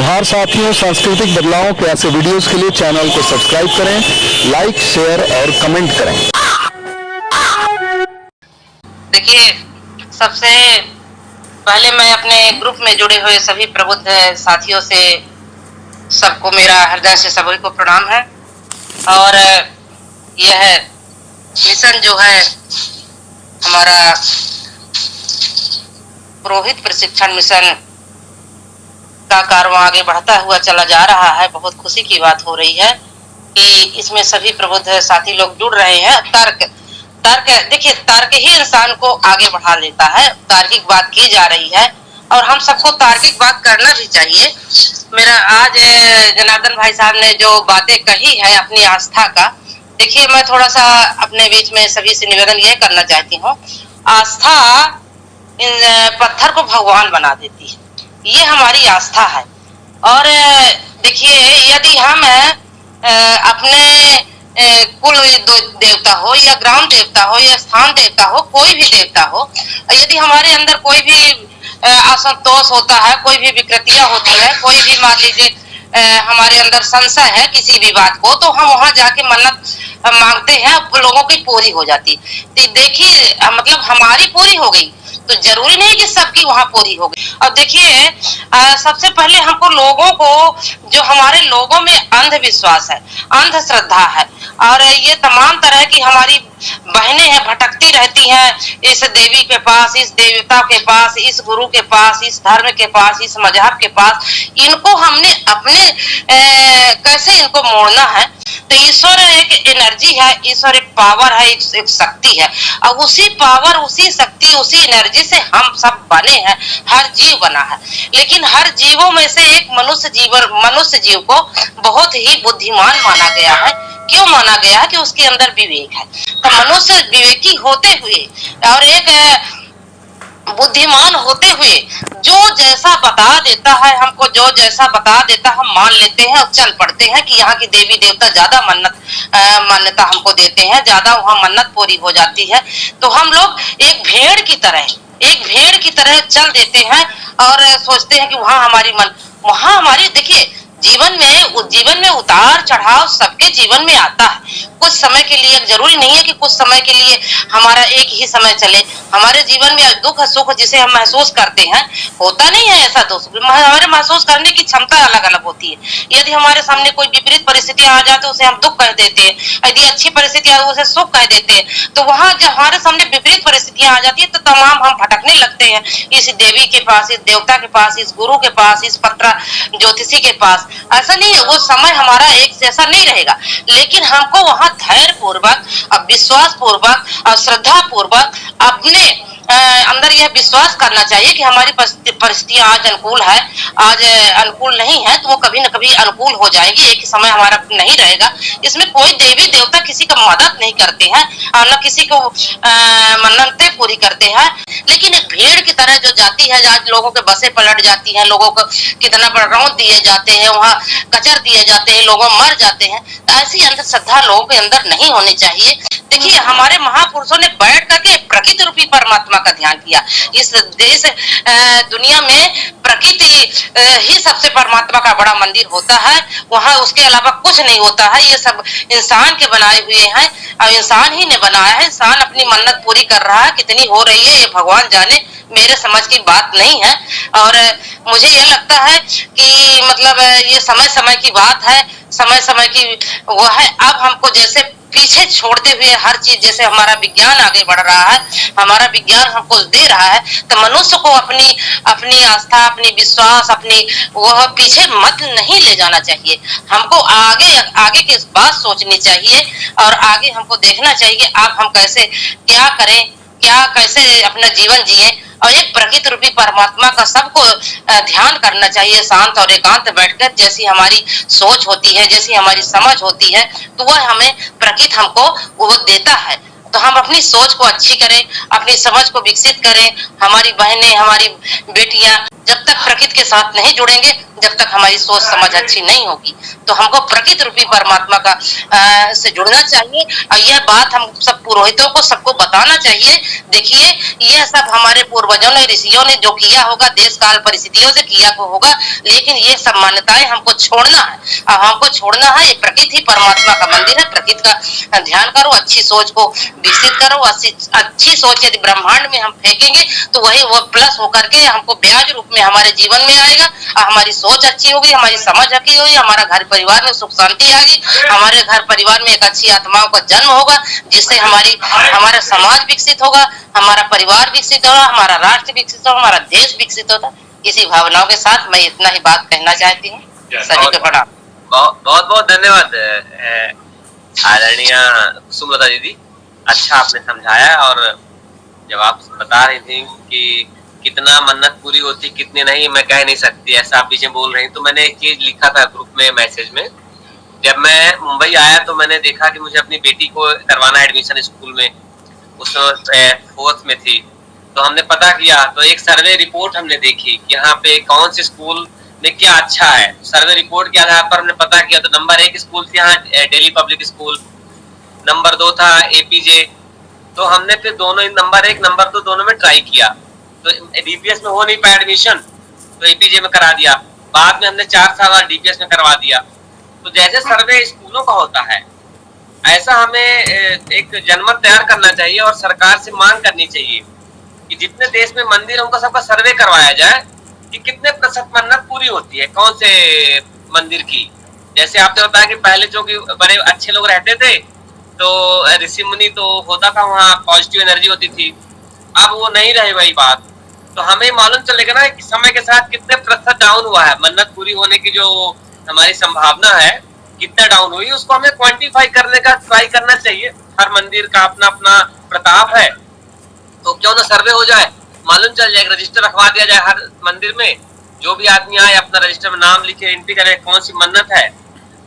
जोहार साथियों, सांस्कृतिक बदलावों के ऐसे वीडियोस के लिए चैनल को सब्सक्राइब करें, लाइक, शेयर और कमेंट करें। देखिए, सबसे पहले मैं अपने ग्रुप में जुड़े हुए सभी प्रबुद्ध साथियों से सबको मेरा हृदय से सभी को प्रणाम है। और यह मिशन जो है हमारा पुरोहित प्रशिक्षण मिशन का कारवां आगे बढ़ता हुआ चला जा रहा है। बहुत खुशी की बात हो रही है कि इसमें सभी प्रबुद्ध साथी लोग जुड़ रहे हैं। तर्क देखिए, तर्क ही इंसान को आगे बढ़ा देता है। तार्किक बात की जा रही है और हम सबको तार्किक बात करना भी चाहिए। मेरा आज जनार्दन भाई साहब ने जो बातें कही है अपनी आस्था का, देखिए मैं थोड़ा सा अपने बीच में सभी से निवेदन यह करना चाहती हूँ। आस्था इन पत्थर को भगवान बना देती है, ये हमारी आस्था है। और देखिए, यदि हम अपने कुल देवता हो या ग्राम देवता हो या स्थान देवता हो, कोई भी देवता हो, यदि हमारे अंदर कोई भी असंतोष होता है, कोई भी विकृतियां होती है, कोई भी मान लीजिए हमारे अंदर संशय है किसी भी बात को, तो हम वहां जाके मन्नत मांगते हैं, लोगों की पूरी हो जाती। तो देखिए, मतलब हमारी पूरी हो गई तो जरूरी नहीं कि सबकी वहां पूरी हो गई। अब देखिए, सबसे पहले हमको लोगों को, जो हमारे लोगों में अंधविश्वास है, अंधश्रद्धा है, और ये तमाम तरह की हमारी बहनें हैं, भटकती रहती हैं इस देवी के पास, इस देवता के पास, इस गुरु के पास, इस धर्म के पास, इस मजहब के पास। इनको हमने अपने कैसे इनको मोड़ना है। तो ईश्वर एक एनर्जी है, ईश्वर एक पावर है, एक शक्ति है, और उसी पावर, उसी शक्ति, उसी एनर्जी से हम सब बने हैं। हर जीव बना है, लेकिन हर जीवों में से एक मनुष्य जीव को बहुत ही बुद्धिमान माना गया है। क्यों माना गया है? कि उसके अंदर विवेक है। तो मनुष्य विवेकी होते हुए और एक बुद्धिमान होते हुए जो जैसा बता देता है हमको, जो जैसा बता देता हम मान लेते हैं और चल पड़ते हैं कि यहाँ की देवी देवता ज्यादा मान्यता हमको देते हैं, ज्यादा वहाँ मन्नत पूरी हो जाती है। तो हम लोग एक भेड़ की तरह चल देते हैं और सोचते हैं कि वहाँ हमारी देखिए, जीवन में उतार चढ़ाव सबके जीवन में आता है। कुछ समय के लिए, जरूरी नहीं है कि कुछ समय के लिए हमारा एक ही समय चले। हमारे जीवन में दुख सुख जिसे हम महसूस करते हैं, होता नहीं है ऐसा दुख, हमारे महसूस करने की क्षमता अलग अलग होती है। यदि हमारे सामने कोई विपरीत परिस्थितियां आ जाती है, उसे हम दुख कह देते हैं। यदि अच्छी परिस्थिति आ उसे सुख कह देते हैं। तो वहां जब हमारे सामने विपरीत परिस्थितियां आ जाती है तो तमाम हम भटकने लगते हैं, इस देवी के पास, इस देवता के पास, इस गुरु के पास, इस पत्रा ज्योतिषी के पास। ऐसा नहीं है, वो समय हमारा एक जैसा नहीं रहेगा, लेकिन हमको वहां धैर्य पूर्वक, विश्वास पूर्वक और श्रद्धा पूर्वक अपने अंदर यह विश्वास करना चाहिए कि हमारी परिस्थितियां आज अनुकूल है, आज अनुकूल नहीं है, तो वो कभी न कभी अनुकूल हो जाएगी। एक समय हमारा नहीं रहेगा। इसमें कोई देवी देवता किसी का मदद नहीं करते हैं और न किसी को मन्नतें पूरी करते हैं। लेकिन एक भेड़ की तरह जो जाती है, आज लोगों के बसें पलट जाती हैं, लोगों को कितना बड़ा रौंद दिए जाते हैं, वहाँ कचर दिए जाते हैं, लोग मर जाते हैं। तो ऐसी अंधश्रद्धा लोगों के अंदर नहीं होनी चाहिए। देखिए, हमारे महापुरुषों ने बैठ करके प्रकृति रूपी परमात्मा का ध्यान किया। इस देश दुनिया में प्रकृति ही सबसे परमात्मा का बड़ा मंदिर होता है, वहाँ उसके अलावा कुछ नहीं होता है। ये सब इंसान के बनाए हुए हैं और इंसान ही ने बनाया है। इंसान अपनी मन्नत पूरी कर रहा है, कितनी हो रही है ये भगवान जाने, मेरे समझ की बात नहीं है। और मुझे यह लगता है कि मतलब ये समय समय की बात है, समय समय की वो है। अब हमको जैसे पीछे छोड़ते हुए हर चीज, जैसे हमारा विज्ञान आगे बढ़ रहा है, हमारा विज्ञान हमको दे रहा है, तो मनुष्य को अपनी आस्था, अपनी विश्वास, अपनी वह पीछे मत नहीं ले जाना चाहिए। हमको आगे की बात सोचनी चाहिए और आगे हमको देखना चाहिए अब हम कैसे क्या करें, कैसे अपना जीवन जिए। और एक प्रकृति रूपी परमात्मा का सबको ध्यान करना चाहिए, शांत और एकांत बैठकर। जैसी हमारी सोच होती है, जैसी हमारी समझ होती है, तो वह हमें प्रकृति हमको वो देता है। तो हम अपनी सोच को अच्छी करें, अपनी समझ को विकसित करें। हमारी बहनें, हमारी बेटियां जब तक प्रकृति के साथ नहीं जुड़ेंगे, जब तक हमारी सोच समझ अच्छी नहीं होगी। तो हमको प्रकृति रूपी परमात्मा का से जुड़ना चाहिए और यह बात हम सब पुरोहितों को सबको बताना चाहिए। देखिए, यह सब हमारे पूर्वजों ने, ऋषियों ने जो किया होगा, देश काल परिस्थितियों से किया होगा, लेकिन ये सब मान्यताएं हमको छोड़ना है। अब हमको छोड़ना है। ये प्रकृति ही परमात्मा का मंदिर है। प्रकृति का ध्यान करो, अच्छी सोच को विकसित करो। अच्छी सोच यदि ब्रह्मांड में हम फेंकेंगे तो वही वो प्लस होकर के हमको ब्याज रूप में हमारे जीवन में आएगा। हमारी सोच अच्छी होगी, हमारी समझ अच्छी होगी, हमारा घर परिवार में सुख शांति आएगी, हमारे घर परिवार में एक अच्छी आत्माओं का जन्म होगा, जिससे हमारा समाज विकसित होगा, हमारा परिवार विकसित होगा, हमारा राष्ट्र विकसित होगा, हमारा देश विकसित होगा। इसी भावनाओं के साथ मैं इतना ही बात कहना चाहती हूँ। सभी को प्रणाम। बहुत बहुत धन्यवाद आदरणीय सुमलता दीदी, अच्छा आपने समझाया। और जब आप बता रही थी कि कितना मन्नत पूरी होती कितनी नहीं, मैं कह नहीं सकती, ऐसा आप पीछे बोल रही। तो मैंने एक चीज लिखा था ग्रुप में, मैसेज में, जब मैं मुंबई आया तो मैंने देखा कि मुझे अपनी बेटी को करवाना एडमिशन स्कूल में। उस फोर्थ में थी, तो हमने पता किया तो एक सर्वे रिपोर्ट हमने देखी कि यहाँ पे कौन से स्कूल में क्या अच्छा है। सर्वे रिपोर्ट के आधार पर हमने पता किया तो नंबर 1 स्कूल थी यहाँ दिल्ली पब्लिक स्कूल, नंबर 2 था एपीजे। तो हमने फिर दोनों नंबर 1 नंबर 2 दोनों में ट्राई किया, तो डीपीएस में हो नहीं पाया एडमिशन, तो एपीजे में करा दिया। बाद में हमने 4 साल डीपीएस में करवा दिया। तो जैसे सर्वे स्कूलों का होता है, ऐसा हमें एक जनमत तैयार करना चाहिए और सरकार से मांग करनी चाहिए कि जितने देश में मंदिर उनका सबका सर्वे करवाया जाए कि कितने प्रतिशत मन्नत पूरी होती है कौन से मंदिर की। जैसे आपने बताया कि पहले जो कि बड़े अच्छे लोग रहते थे तो ऋषि मुनि तो होता था, वहाँ पॉजिटिव एनर्जी होती थी। अब वो नहीं रहे वही बात। तो हमें मालूम चलेगा ना कि समय के साथ कितने प्रतिशत डाउन हुआ है, मन्नत पूरी होने की जो हमारी संभावना है कितना डाउन हुई, उसको हमें क्वांटिफाई करने का ट्राई करना चाहिए। हर मंदिर का अपना अपना प्रताप है, तो क्यों ना सर्वे हो जाए, मालूम चल जाए, रजिस्टर रखवा दिया जाए हर मंदिर में। जो भी आदमी आए अपना रजिस्टर में नाम लिखे, एंट्री करे कौन सी मन्नत है,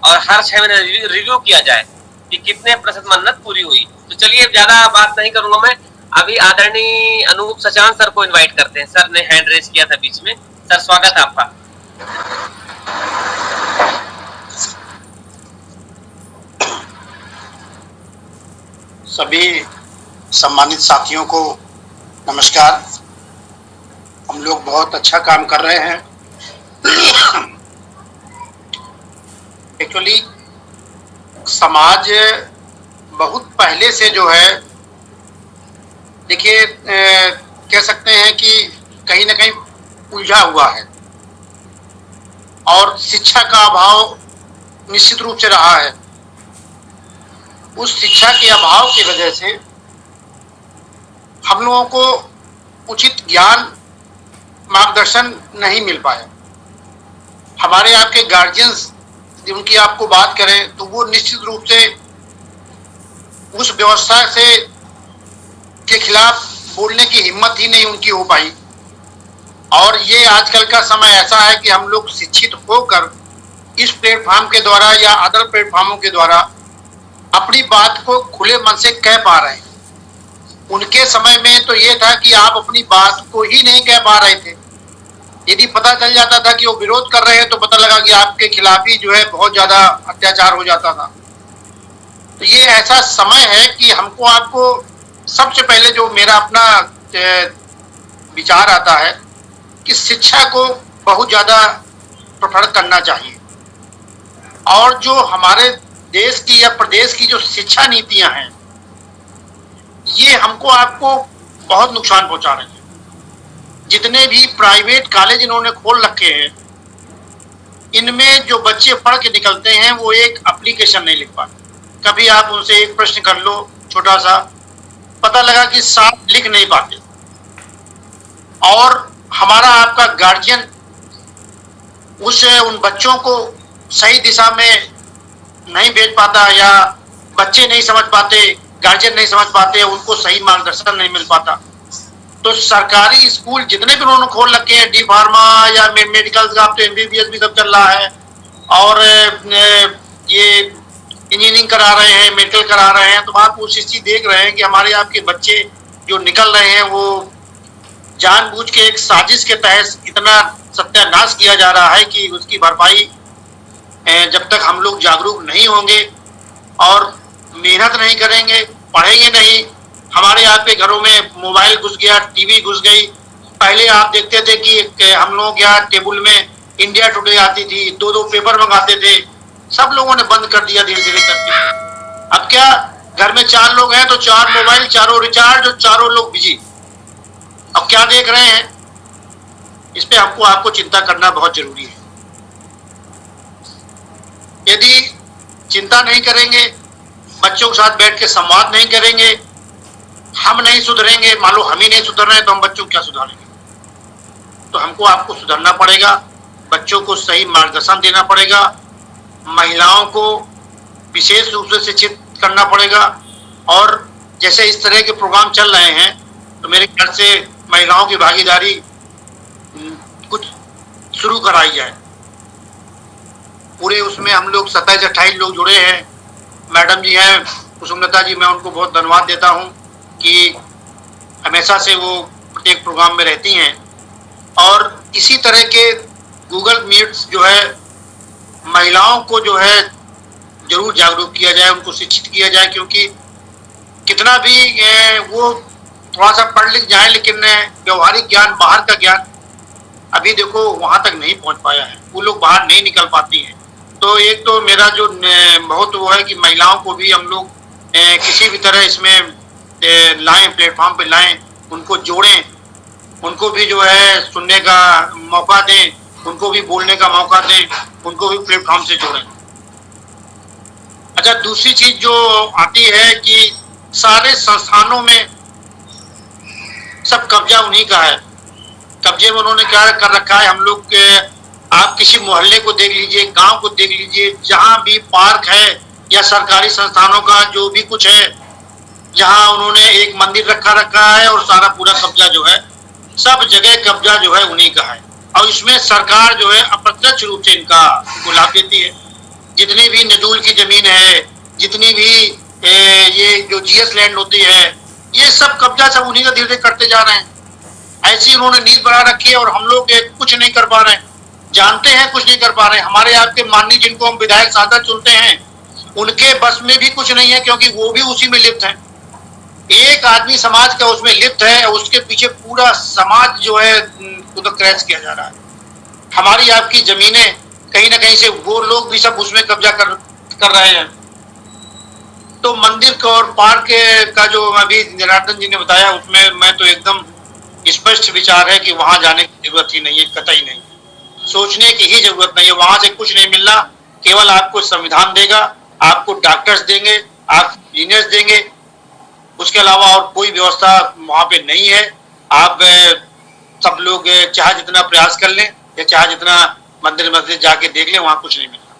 और हर 6 महीने रिव्यू किया जाए कि कितने प्रतिशत मन्नत पूरी हुई। तो चलिए ज्यादा बात नहीं करूंगा मैं, अभी आदरणीय अनूप सचान सर को इनवाइट करते हैं। सर ने हैंड रेज किया था बीच में। सर स्वागत है आपका। सभी सम्मानित साथियों को नमस्कार। हम लोग बहुत अच्छा काम कर रहे हैं। एक्चुअली समाज बहुत पहले से जो है, देखिए कह सकते हैं कि कहीं ना कहीं उलझा हुआ है और शिक्षा का अभाव निश्चित रूप से रहा है। उस शिक्षा के अभाव की वजह से हम लोगों को उचित ज्ञान मार्गदर्शन नहीं मिल पाया। हमारे आपके गार्जियंस उनकी आपको बात करें तो वो निश्चित रूप से उस व्यवस्था से के खिलाफ बोलने की हिम्मत ही नहीं उनकी हो पाई। और ये आजकल का समय ऐसा है कि हम लोग शिक्षित होकर इस प्लेटफॉर्म के द्वारा या अदर प्लेटफॉर्मों के द्वारा अपनी बात को खुले मन से कह पा रहे हैं। उनके समय में तो ये था कि आप अपनी बात को ही नहीं कह पा रहे थे। यदि पता चल जाता था कि वो विरोध कर रहे हैं तो पता लगा कि आपके खिलाफ ही जो है बहुत ज्यादा अत्याचार हो जाता था। तो ये ऐसा समय है कि हमको आपको सबसे पहले जो मेरा अपना विचार आता है कि शिक्षा को बहुत ज्यादा प्रेफर करना चाहिए। और जो हमारे देश की या प्रदेश की जो शिक्षा नीतियां हैं, ये हमको आपको बहुत नुकसान पहुंचा रही है। जितने भी प्राइवेट कॉलेज इन्होंने खोल रखे हैं, इनमें जो बच्चे पढ़ के निकलते हैं वो एक एप्लीकेशन नहीं लिख पाते। कभी आप उनसे एक प्रश्न कर लो छोटा सा, पता लगा कि साफ लिख नहीं पाते। और हमारा आपका गार्जियन उन बच्चों को सही दिशा में नहीं भेज पाता, या बच्चे नहीं समझ पाते, गार्जियन नहीं समझ पाते, उनको सही मार्गदर्शन नहीं मिल पाता। तो सरकारी स्कूल जितने भी उन्होंने खोल रखे हैं, डी फार्मा या मेडिकल का, अब तो एमबीबीएस भी सब चल रहा है, और ये इंजीनियरिंग करा रहे हैं, मेडिकल करा रहे हैं, तो आप वो चीज देख रहे हैं कि हमारे आपके बच्चे जो निकल रहे हैं वो जानबूझ के एक साजिश के तहत इतना सत्यानाश किया जा रहा है कि उसकी भरपाई जब तक हम लोग जागरूक नहीं होंगे और मेहनत नहीं करेंगे, पढ़ेंगे नहीं, हमारे यहाँ पे घरों में मोबाइल घुस गया, टीवी घुस गई। पहले आप देखते थे कि हम लोग क्या टेबल में इंडिया टुडे आती थी, 2-2 पेपर मंगाते थे, सब लोगों ने बंद कर दिया धीरे धीरे करके। अब क्या घर में 4 लोग हैं तो 4 मोबाइल, चारों रिचार्ज और चारों लोग बिजी। अब क्या देख रहे हैं, इस पे हमको आपको चिंता करना बहुत जरूरी है। यदि चिंता नहीं करेंगे, बच्चों के साथ बैठ के संवाद नहीं करेंगे, हम नहीं सुधरेंगे, मान लो हम ही नहीं सुधर रहे हैं तो हम बच्चों को क्या सुधारेंगे। तो हमको आपको सुधरना पड़ेगा, बच्चों को सही मार्गदर्शन देना पड़ेगा, महिलाओं को विशेष रूप से शिक्षित करना पड़ेगा। और जैसे इस तरह के प्रोग्राम चल रहे हैं तो मेरे ख्याल से महिलाओं की भागीदारी कुछ शुरू कराई जाए। पूरे उसमें हम लोग 27-28 लोग जुड़े हैं। मैडम जी हैं कुसुमलता जी, मैं उनको बहुत धन्यवाद देता हूं कि हमेशा से वो प्रत्येक प्रोग्राम में रहती हैं। और इसी तरह के गूगल मीट्स जो है महिलाओं को जो है जरूर जागरूक किया जाए, उनको शिक्षित किया जाए, क्योंकि कितना भी वो थोड़ा सा पढ़ लिख जाए लेकिन व्यवहारिक ज्ञान, बाहर का ज्ञान अभी देखो वहां तक नहीं पहुंच पाया है, वो लोग बाहर नहीं निकल पाती हैं। तो एक तो मेरा जो बहुत वो है कि महिलाओं को भी हम लोग किसी भी तरह इसमें लाएं, प्लेटफॉर्म पे लाएं, उनको जोड़ें, उनको भी जो है सुनने का मौका दें, उनको भी बोलने का मौका दें, उनको भी प्लेटफॉर्म से जोड़ें। अच्छा, दूसरी चीज जो आती है कि सारे संस्थानों में सब कब्जा उन्हीं का है। कब्जे में उन्होंने क्या कर रखा है, हम लोग के आप किसी मोहल्ले को देख लीजिए, गांव को देख लीजिए, जहां भी पार्क है या सरकारी संस्थानों का जो भी कुछ है, जहां उन्होंने एक मंदिर रखा है और सारा पूरा कब्जा जो है, सब जगह कब्जा जो है उन्हीं का है। और इसमें सरकार जो है अप्रत्यक्ष रूप से इनका लाभ देती है। जितनी भी नजूल की जमीन है, जितनी भी ये जो जीएस लैंड होती है, ये सब कब्जा सब उन्हीं का धीरे धीरे करते जा रहे हैं। ऐसी उन्होंने नींद बना रखी है और हम लोग कुछ नहीं कर पा रहे हैं, जानते हैं कुछ नहीं कर पा रहे हैं। हमारे आपके माननीय जिनको हम विधायक सांसद चुनते हैं, उनके बस में भी कुछ नहीं है, क्योंकि वो भी उसी में लिप्त है। एक आदमी समाज का उसमें लिप्त है, उसके पीछे पूरा समाज जो है उधर क्रैश किया जा रहा है। हमारी आपकी जमीनें कहीं ना कहीं से वो लोग भी सब उसमें कब्जा कर रहे हैं। तो मंदिर का और पार्क का जो अभी जनार्दन जी ने बताया, उसमें मैं तो एकदम स्पष्ट विचार है कि वहां जाने की जरूरत ही नहीं है, कतई नहीं, सोचने की ही जरूरत नहीं है। वहां से कुछ नहीं मिलना, केवल आपको संविधान देगा, आपको डॉक्टर्स देंगे, आप इंजीनियर्स देंगे, उसके अलावा और कोई व्यवस्था वहां पे नहीं है। आप सब लोग चाहे जितना प्रयास कर लें या चाहे जितना मंदिर मस्जिद जाके देख लें, वहां कुछ नहीं मिलता।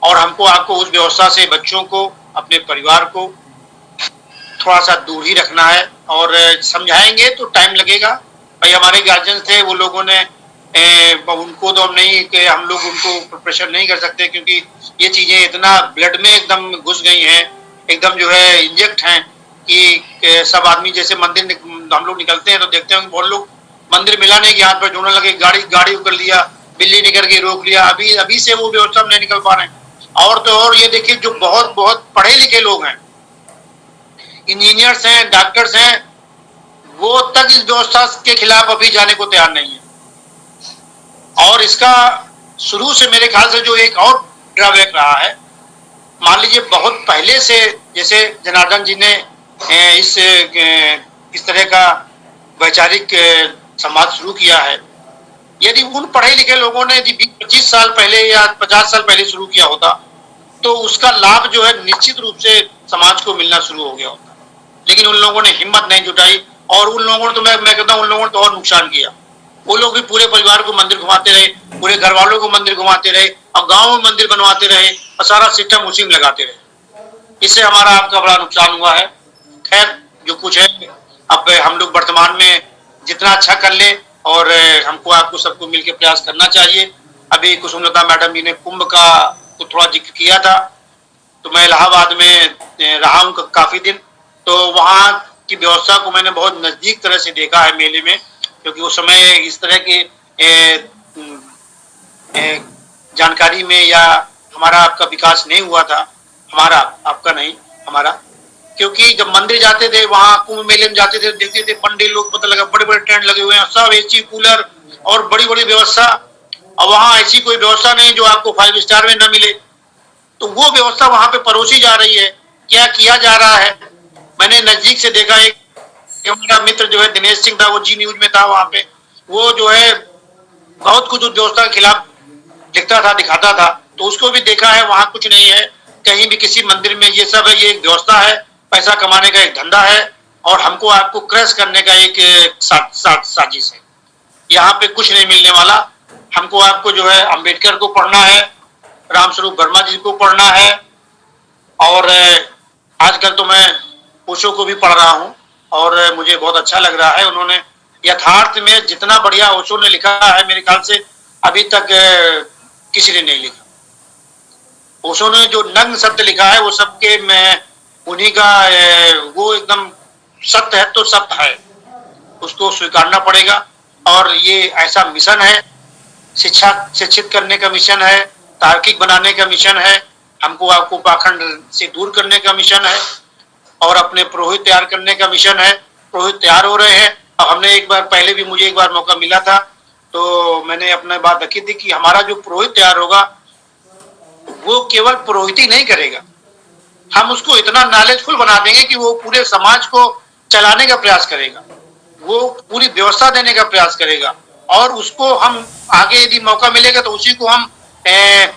और हमको आपको उस व्यवस्था से बच्चों को, अपने परिवार को थोड़ा सा दूर ही रखना है। और समझाएंगे तो टाइम लगेगा। भाई हमारे गार्जियन थे, वो लोगों ने उनको तो हम नहीं कि हम लोग उनको प्रेशर नहीं कर सकते, क्योंकि ये चीजें इतना ब्लड में एकदम घुस गई हैं, एकदम जो है इंजेक्ट हैं कि सब आदमी जैसे मंदिर हम लोग निकलते हैं तो देखते हैं बहुत लोग मंदिर मिलाने के हाथ पर जोड़ने लगे, गाड़ी कर लिया, बिल्ली निकल के रोक लिया। अभी से वो व्यवस्था में नहीं निकल पा रहे हैं। और तो और ये देखिए, जो बहुत बहुत पढ़े लिखे लोग हैं, इंजीनियर्स हैं, डॉक्टर्स हैं, वो तक इस व्यवस्था के खिलाफ अभी जाने को तैयार नहीं है। और इसका शुरू से मेरे ख्याल से जो एक और ड्रॉबैक रहा है, मान लीजिए बहुत पहले से जैसे जनार्दन जी ने इस तरह का वैचारिक समाज शुरू किया है, यदि उन पढ़े लिखे लोगों ने यदि 20-25 साल पहले या 50 साल पहले शुरू किया होता तो उसका लाभ जो है निश्चित रूप से समाज को मिलना शुरू हो गया होता। लेकिन उन लोगों ने हिम्मत नहीं जुटाई, और उन लोगों ने तो मैं कहता हूँ उन लोगों ने तो और नुकसान किया। वो लोग भी पूरे परिवार को मंदिर घुमाते रहे, पूरे घर वालों को मंदिर घुमाते रहे, और गाँव में मंदिर बनवाते रहे, और सारा सिस्टम उसी में लगाते रहे। इससे हमारा आपका बड़ा नुकसान हुआ है। खैर, जो कुछ है, अब हम लोग वर्तमान में जितना अच्छा कर ले, और हमको आपको सबको मिलकर प्रयास करना चाहिए। अभी कुसुमलता मैडम जी ने कुंभ का तो थोड़ा जिक्र किया था, तो मैं इलाहाबाद में रहा हूँ काफी दिन, तो वहाँ की व्यवस्था को मैंने बहुत नजदीक तरह से देखा है मेले में, क्योंकि उस समय इस तरह की जानकारी में या हमारा आपका विकास नहीं हुआ था, हमारा आपका नहीं हमारा, क्योंकि जब मंदिर जाते थे वहाँ कुंभ मेले में जाते थे, देखते थे पंडित लोग, पता लगा बड़े बड़े टेंट लगे हुए हैं, सब एसी कूलर और बड़ी बड़ी व्यवस्था, और वहाँ ऐसी कोई व्यवस्था नहीं जो आपको 5 स्टार में न मिले। तो वो व्यवस्था वहाँ पे परोसी जा रही है, क्या किया जा रहा है मैंने नजदीक से देखा। एक हमारा मित्र जो है दिनेश सिंह था, वो जी न्यूज में था वहाँ पे, वो जो है बहुत कुछ उस व्यवस्था के खिलाफ लिखता था, दिखाता था, तो उसको भी देखा है, वहाँ कुछ नहीं है कहीं भी किसी मंदिर में। ये सब है, ये एक व्यवस्था है, पैसा कमाने का एक धंधा है, और हमको आपको क्रश करने का एक साजिश है। यहाँ पे कुछ नहीं मिलने वाला। हमको आपको जो है अंबेडकर को पढ़ना है, रामस्वरूप वर्मा जी को पढ़ना है, और आजकल तो मैं ओशो को भी पढ़ रहा हूँ, और मुझे बहुत अच्छा लग रहा है। उन्होंने यथार्थ में जितना बढ़िया ओशो ने लिखा है, मेरे ख्याल से अभी तक किसी ने नहीं लिखा। ओशो ने जो नग्न सत्य लिखा है, वो सबके में उन्हीं का वो एकदम सत्य है तो सत्य है, उसको स्वीकारना पड़ेगा। और ये ऐसा मिशन है, शिक्षित करने का मिशन है, तार्किक बनाने का मिशन है, हमको आपको पाखंड से दूर करने का मिशन है, और अपने पुरोहित तैयार करने का मिशन है। पुरोहित तैयार हो रहे हैं। अब हमने एक बार पहले भी, मुझे एक बार मौका मिला था, तो मैंने अपने बात रखी थी कि हमारा जो पुरोहित तैयार होगा वो केवल पुरोहित ही नहीं करेगा, हम उसको इतना नॉलेजफुल बना देंगे कि वो पूरे समाज को चलाने का प्रयास करेगा, वो पूरी व्यवस्था देने का प्रयास करेगा, और उसको हम आगे यदि मौका मिलेगा तो उसी को हम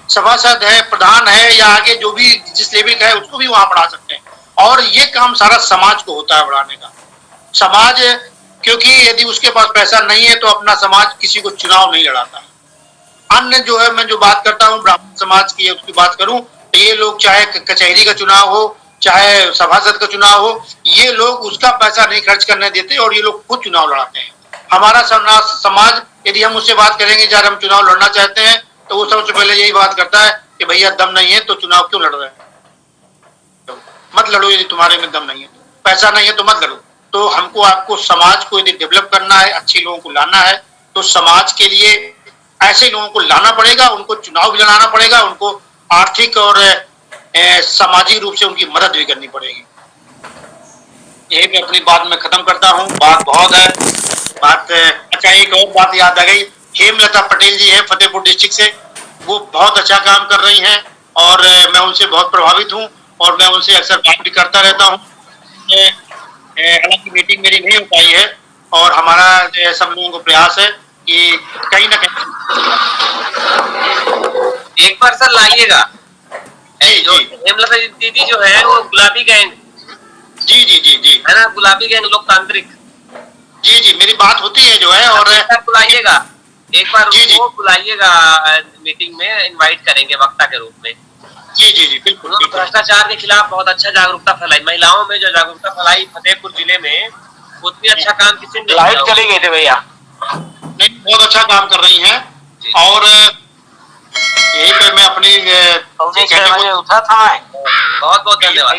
सभासद है, प्रधान है, या आगे जो भी जिस लेवल का है उसको भी वहां बढ़ा सकते हैं। और ये काम सारा समाज को होता है बढ़ाने का। समाज, क्योंकि यदि उसके पास पैसा नहीं है तो अपना समाज किसी को चुनाव नहीं लड़ाता। अन्य जो है, मैं जो बात करता हूँ ब्राह्मण समाज की उसकी बात करूं, तो ये लोग चाहे कचहरी का चुनाव हो, चाहे सभासद का चुनाव हो, ये लोग उसका पैसा नहीं खर्च करने देते, और ये लोग खुद चुनाव लड़ाते हैं। हमारा समाज, यदि हम उससे बात करेंगे जब हम चुनाव लड़ना चाहते हैं, तो वो सबसे पहले यही बात करता है कि भैया दम नहीं है तो चुनाव क्यों लड़ रहे हैं, तो मत लड़ो, यदि तुम्हारे में दम नहीं है, पैसा नहीं है तो मत लड़ो। तो हमको आपको समाज को यदि डेवलप करना है, अच्छे लोगों को लाना है, तो समाज के लिए ऐसे लोगों को लाना पड़ेगा, उनको चुनाव भी लड़ाना पड़ेगा, उनको आर्थिक और सामाजिक रूप से उनकी मदद भी करनी पड़ेगी। यही मैं अपनी बात में खत्म करता हूँ। बात बहुत है, अच्छा एक और बात याद आ गई, हेमलता पटेल जी है फतेहपुर डिस्ट्रिक्ट से, वो बहुत अच्छा काम कर रही हैं, और मैं उनसे बहुत प्रभावित हूँ, और मैं उनसे अक्सर बात भी करता रहता हूँ। हालांकि मीटिंग मेरी नहीं हो पाई है, और हमारा सब लोगों को प्रयास है कि कहीं ना कहीं एक बार सर लाइएगा। जो हेमलता दीदी जो है वो गुलाबी गैंग, जी जी जी जी है ना, गुलाबी गैंग लोकतांत्रिक, जी जी मेरी बात होती है जो है, और बुलाइएगा एक बार, जी जी उनको बुलाइएगा मीटिंग में, इनवाइट करेंगे वक्ता के रूप में। जी जी जी बिल्कुल। भ्रष्टाचार के खिलाफ बहुत अच्छा जागरूकता फैलाई, महिलाओं में जो जागरूकता फैलाई फतेहपुर जिले में, उतनी अच्छा काम किसी ने लाइट चली गई थी भैया। नहीं, बहुत अच्छा काम कर रही हैं, और यही पे मैं अपनी उठा था। बहुत बहुत धन्यवाद।